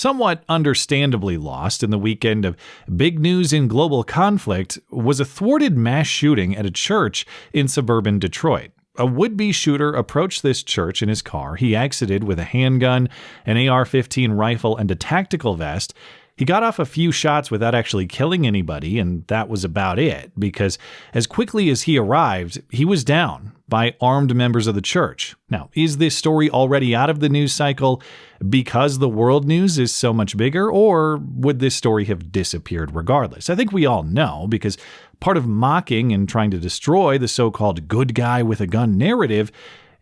Somewhat understandably lost in the weekend of big news in global conflict was a thwarted mass shooting at a church in suburban Detroit. A would-be shooter approached this church in his car. He exited with a handgun, an AR-15 rifle, and a tactical vest. He got off a few shots without actually killing anybody, and that was about it, because as quickly as he arrived, he was down by armed members of the church. Now, is this story already out of the news cycle because the world news is so much bigger, or would this story have disappeared regardless? I think we all know, because part of mocking and trying to destroy the so-called good guy with a gun narrative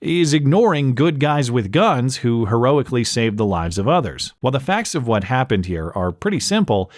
is ignoring good guys with guns who heroically saved the lives of others. While the facts of what happened here are pretty simple,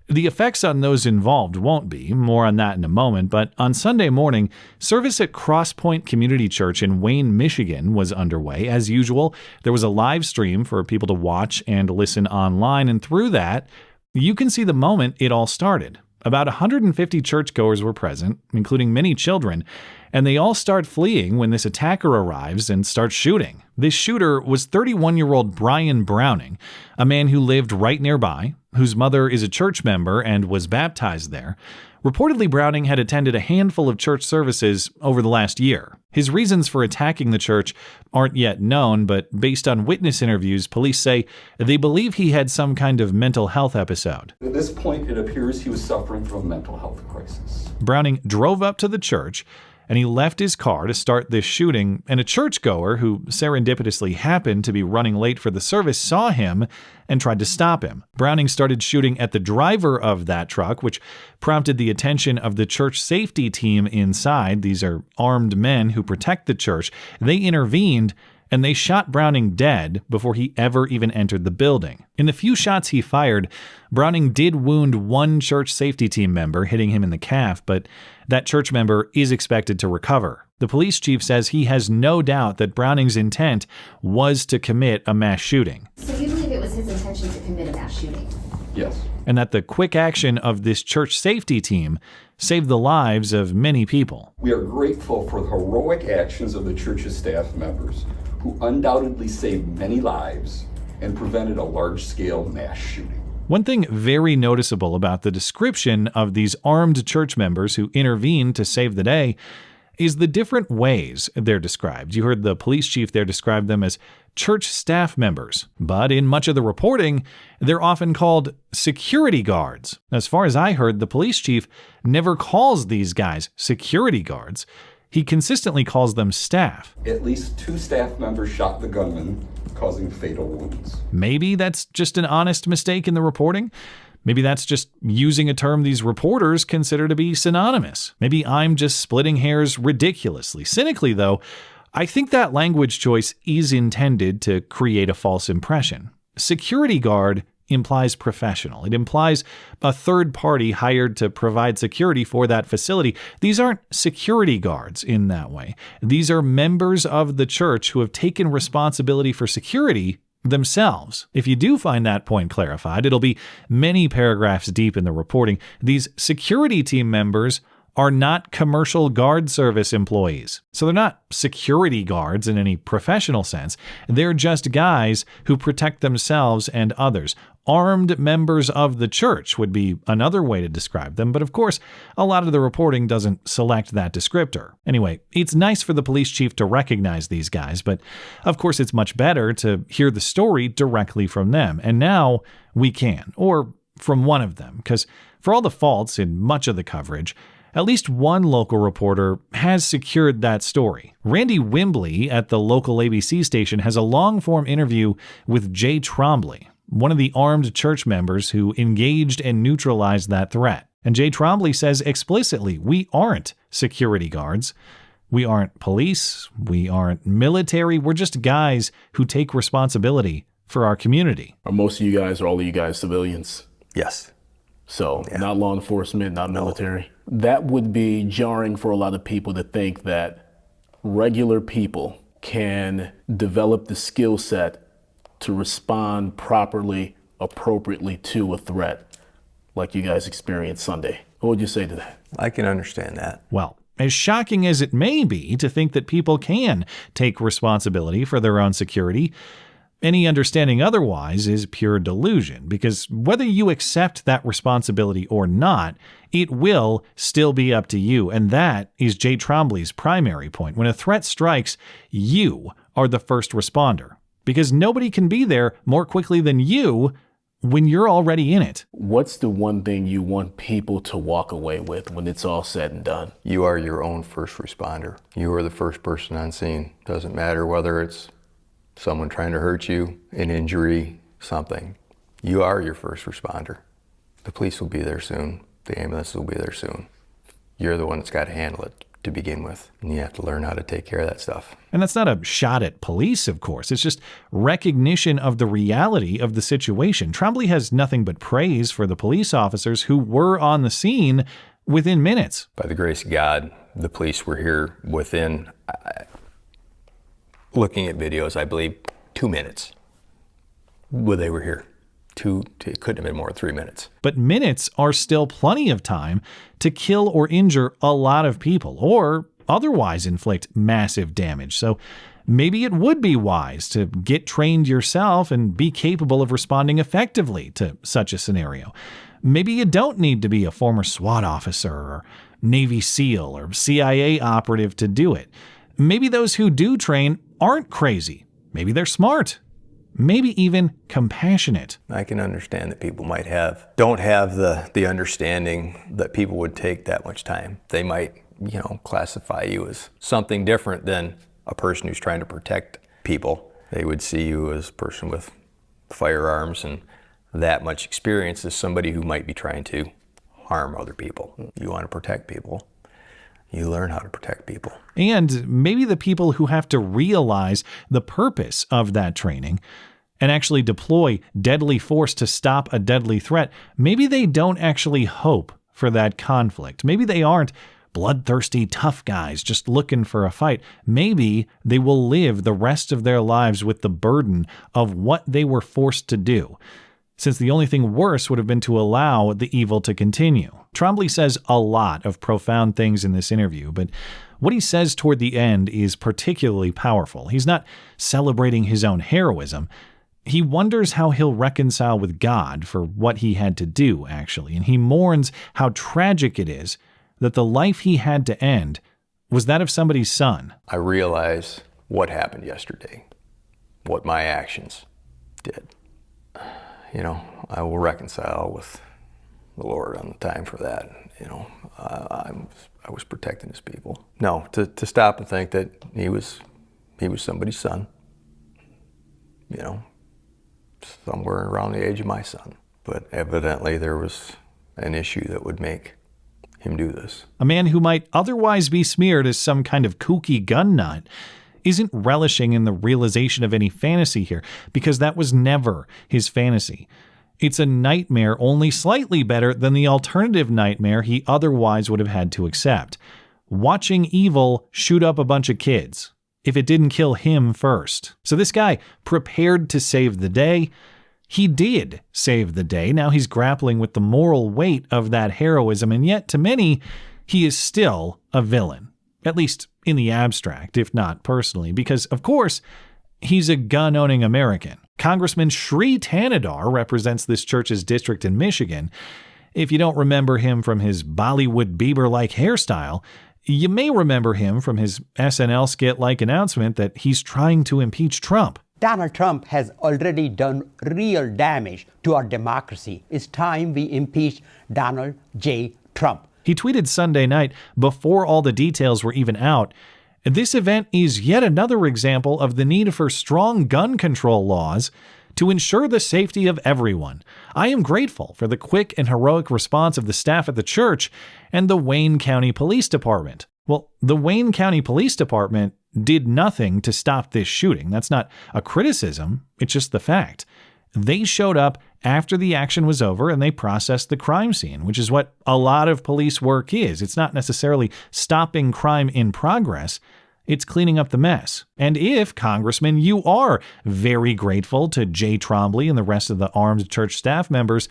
the effects on those involved won't be. More on that in a moment, but on Sunday morning, service at Cross Point Community Church in Wayne, Michigan was underway. As usual, there was a live stream for people to watch and listen online, and through that, you can see the moment it all started. About 150 churchgoers were present, including many children, and they all start fleeing when this attacker arrives and starts shooting. This shooter was 31-year-old Brian Browning, a man who lived right nearby, whose mother is a church member and was baptized there. Reportedly, Browning had attended a handful of church services over the last year. His reasons for attacking the church aren't yet known, but based on witness interviews, police say they believe he had some kind of mental health episode. At this point, it appears he was suffering from a mental health crisis. Browning drove up to the church, and he left his car to start this shooting, and a churchgoer who serendipitously happened to be running late for the service saw him and tried to stop him. Browning started shooting at the driver of that truck, which prompted the attention of the church safety team inside. These are armed men who protect the church. They intervened, and they shot Browning dead before he ever even entered the building. In the few shots he fired, Browning did wound one church safety team member, hitting him in the calf, but that church member is expected to recover. The police chief says he has no doubt that Browning's intent was to commit a mass shooting. So you believe it was his intention to commit a mass shooting? Yes. And that the quick action of this church safety team saved the lives of many people. We are grateful for the heroic actions of the church's staff members, who undoubtedly saved many lives and prevented a large-scale mass shooting. One thing very noticeable about the description of these armed church members who intervened to save the day is the different ways they're described. You heard the police chief there describe them as church staff members, but in much of the reporting, they're often called security guards. As far as I heard, the police chief never calls these guys security guards. He consistently calls them staff. At least 2 staff members shot the gunman, causing fatal wounds. Maybe that's just an honest mistake in the reporting. Maybe that's just using a term these reporters consider to be synonymous. Maybe I'm just splitting hairs ridiculously. Cynically, though, I think that language choice is intended to create a false impression. Security guard implies professional. It implies a third party hired to provide security for that facility. These aren't security guards in that way. These are members of the church who have taken responsibility for security themselves. If you do find that point clarified, it'll be many paragraphs deep in the reporting. These security team members are not commercial guard service employees. So they're not security guards in any professional sense. They're just guys who protect themselves and others. Armed members of the church would be another way to describe them, but of course, a lot of the reporting doesn't select that descriptor. Anyway, it's nice for the police chief to recognize these guys, but of course it's much better to hear the story directly from them. And now we can, or from one of them, because for all the faults in much of the coverage, at least one local reporter has secured that story. Randy Wimbley at the local ABC station has a long-form interview with Jay Trombley, one of the armed church members who engaged and neutralized that threat. And Jay Trombley says explicitly, we aren't security guards. We aren't police. We aren't military. We're just guys who take responsibility for our community. Are most of you guys, or all of you guys, civilians? Yes. So not law enforcement, not military. That would be jarring for a lot of people to think that regular people can develop the skill set to respond properly, appropriately to a threat like you guys experienced Sunday. What would you say to that? I can understand that. Well, as shocking as it may be to think that people can take responsibility for their own security, Any understanding otherwise is pure delusion, because whether you accept that responsibility or not, it will still be up to you. And that is Jay Trombley's primary point. When a threat strikes, you are the first responder, because nobody can be there more quickly than you when you're already in it. What's the one thing you want people to walk away with when it's all said and done? You are your own first responder. You are the first person on scene. Doesn't matter whether it's someone trying to hurt you, an injury, something. You are your first responder. The police will be there soon. The ambulance will be there soon. You're the one that's got to handle it to begin with. And you have to learn how to take care of that stuff. And that's not a shot at police, of course. It's just recognition of the reality of the situation. Trombley has nothing but praise for the police officers who were on the scene within minutes. By the grace of God, the police were here within, looking at videos, I believe 2 minutes. Well, they were here. It couldn't have been more than 3 minutes. But minutes are still plenty of time to kill or injure a lot of people, or otherwise inflict massive damage. So maybe it would be wise to get trained yourself and be capable of responding effectively to such a scenario. Maybe you don't need to be a former SWAT officer or Navy SEAL or CIA operative to do it. Maybe those who do train aren't crazy. Maybe they're smart. Maybe even compassionate. I can understand that people don't have the understanding that people would take that much time. They might, classify you as something different than a person who's trying to protect people. They would see you as a person with firearms and that much experience as somebody who might be trying to harm other people. You want to protect people. You learn how to protect people. And maybe the people who have to realize the purpose of that training and actually deploy deadly force to stop a deadly threat, maybe they don't actually hope for that conflict. Maybe they aren't bloodthirsty, tough guys just looking for a fight. Maybe they will live the rest of their lives with the burden of what they were forced to do, since the only thing worse would have been to allow the evil to continue. Trombley says a lot of profound things in this interview, but what he says toward the end is particularly powerful. He's not celebrating his own heroism. He wonders how he'll reconcile with God for what he had to do, actually, and he mourns how tragic it is that the life he had to end was that of somebody's son. I realize what happened yesterday, what my actions did. I will reconcile with the Lord on the time for that. I was protecting his people. No, to stop and think that he was somebody's son, somewhere around the age of my son. But evidently there was an issue that would make him do this. A man who might otherwise be smeared as some kind of kooky gun nut isn't relishing in the realization of any fantasy here, because that was never his fantasy. It's a nightmare only slightly better than the alternative nightmare he otherwise would have had to accept. Watching evil shoot up a bunch of kids, if it didn't kill him first. So this guy prepared to save the day. He did save the day. Now he's grappling with the moral weight of that heroism, and yet to many, he is still a villain. At least in the abstract, if not personally, because, of course, he's a gun-owning American. Congressman Sri Tanadar represents this church's district in Michigan. If you don't remember him from his Bollywood Bieber-like hairstyle, you may remember him from his SNL skit-like announcement that he's trying to impeach Trump. Donald Trump has already done real damage to our democracy. It's time we impeach Donald J. Trump. He tweeted Sunday night, before all the details were even out, "This event is yet another example of the need for strong gun control laws to ensure the safety of everyone. I am grateful for the quick and heroic response of the staff at the church and the Wayne County Police Department." Well, the Wayne County Police Department did nothing to stop this shooting. That's not a criticism, it's just the fact. They showed up after the action was over and they processed the crime scene, which is what a lot of police work is. It's not necessarily stopping crime in progress. It's cleaning up the mess. And if, Congressman, you are very grateful to Jay Trombley and the rest of the armed church staff members,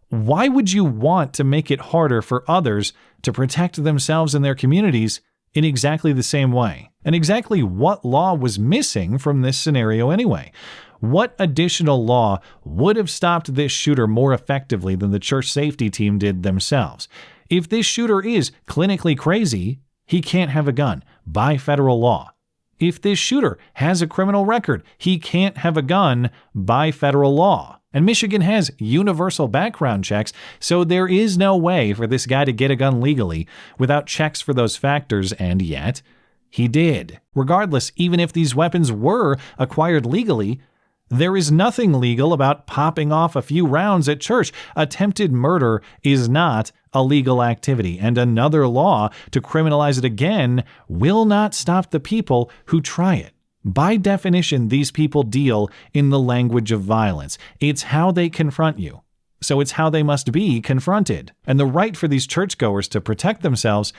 why would you want to make it harder for others to protect themselves and their communities in exactly the same way. And exactly what law was missing from this scenario anyway? What additional law would have stopped this shooter more effectively than the church safety team did themselves? If this shooter is clinically crazy, he can't have a gun by federal law. If this shooter has a criminal record, he can't have a gun by federal law. And Michigan has universal background checks, so there is no way for this guy to get a gun legally without checks for those factors, and yet he did. Regardless, even if these weapons were acquired legally, there is nothing legal about popping off a few rounds at church. Attempted murder is not a legal activity, and another law to criminalize it again will not stop the people who try it. By definition, these people deal in the language of violence. It's how they confront you. So it's how they must be confronted. And the right for these churchgoers to protect themselves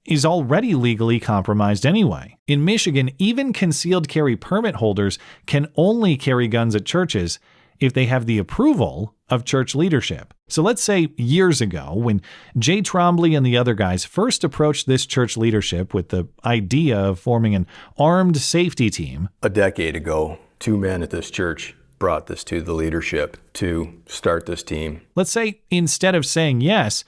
is already legally compromised anyway. In Michigan, even concealed carry permit holders can only carry guns at churches if they have the approval of church leadership. So let's say years ago, when Jay Trombley and the other guys first approached this church leadership with the idea of forming an armed safety team. A decade ago, 2 men at this church brought this to the leadership to start this team. Let's say instead of saying yes,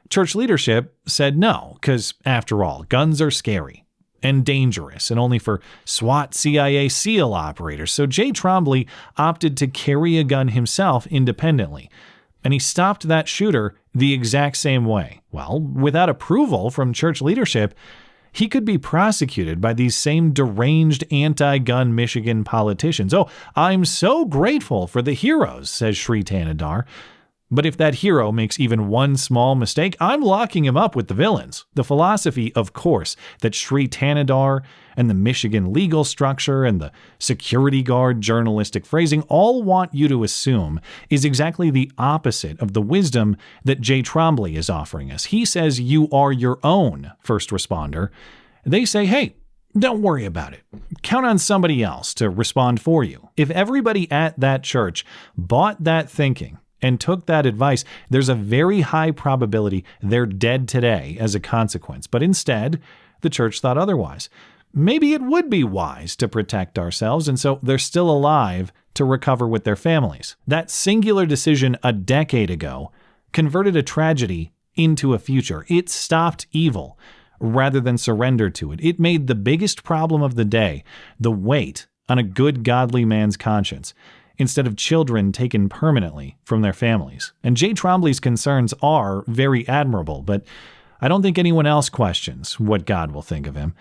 church leadership said no, because after all, guns are scary and dangerous and only for SWAT, CIA, SEAL operators. So Jay Trombley opted to carry a gun himself independently, and he stopped that shooter the exact same way. Well, without approval from church leadership, he could be prosecuted by these same deranged anti-gun Michigan politicians. Oh, I'm so grateful for the heroes, says Sri Tanadar. But if that hero makes even one small mistake, I'm locking him up with the villains. The philosophy, of course, that Sri Tanadar and the Michigan legal structure and the security guard journalistic phrasing all want you to assume is exactly the opposite of the wisdom that Jay Trombley is offering us. He says you are your own first responder. They say, hey, don't worry about it. Count on somebody else to respond for you. If everybody at that church bought that thinking and took that advice, there's a very high probability they're dead today as a consequence. But instead, the church thought otherwise. Maybe it would be wise to protect ourselves, and so they're still alive to recover with their families. That singular decision a decade ago converted a tragedy into a future. It stopped evil rather than surrendered to it. It made the biggest problem of the day the weight on a good, godly man's conscience, instead of children taken permanently from their families. And Jay Trombley's concerns are very admirable, but I don't think anyone else questions what God will think of him.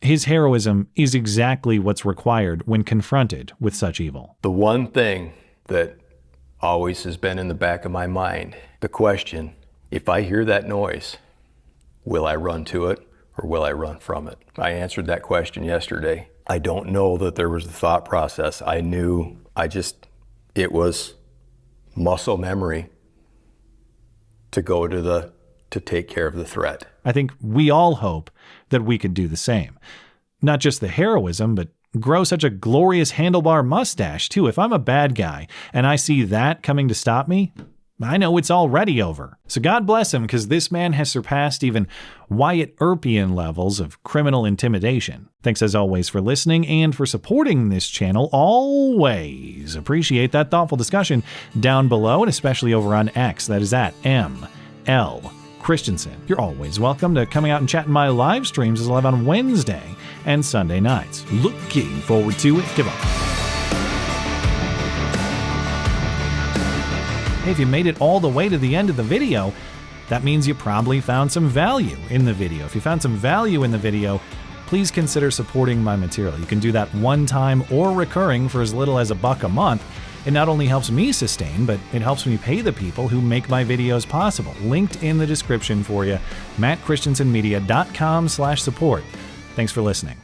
His heroism is exactly what's required when confronted with such evil. The one thing that always has been in the back of my mind, the question, if I hear that noise, will I run to it or will I run from it? I answered that question yesterday. I don't know that there was a thought process. I knew, it was muscle memory to go to take care of the threat. I think we all hope that we could do the same. Not just the heroism, but grow such a glorious handlebar mustache too. If I'm a bad guy and I see that coming to stop me, I know it's already over. So God bless him, because this man has surpassed even Wyatt Earpian levels of criminal intimidation. Thanks as always for listening and for supporting this channel. Always appreciate that thoughtful discussion down below, and especially over on X. That is at ML Christiansen. You're always welcome to coming out and chat in my live streams as live on Wednesday and Sunday nights. Looking forward to it. Goodbye. If you made it all the way to the end of the video, that means you probably found some value in the video. If you found some value in the video, please consider supporting my material. You can do that one time or recurring for as little as $1 a month. It not only helps me sustain, but it helps me pay the people who make my videos possible. Linked in the description for you, mattchristiansenmedia.com/support. Thanks for listening.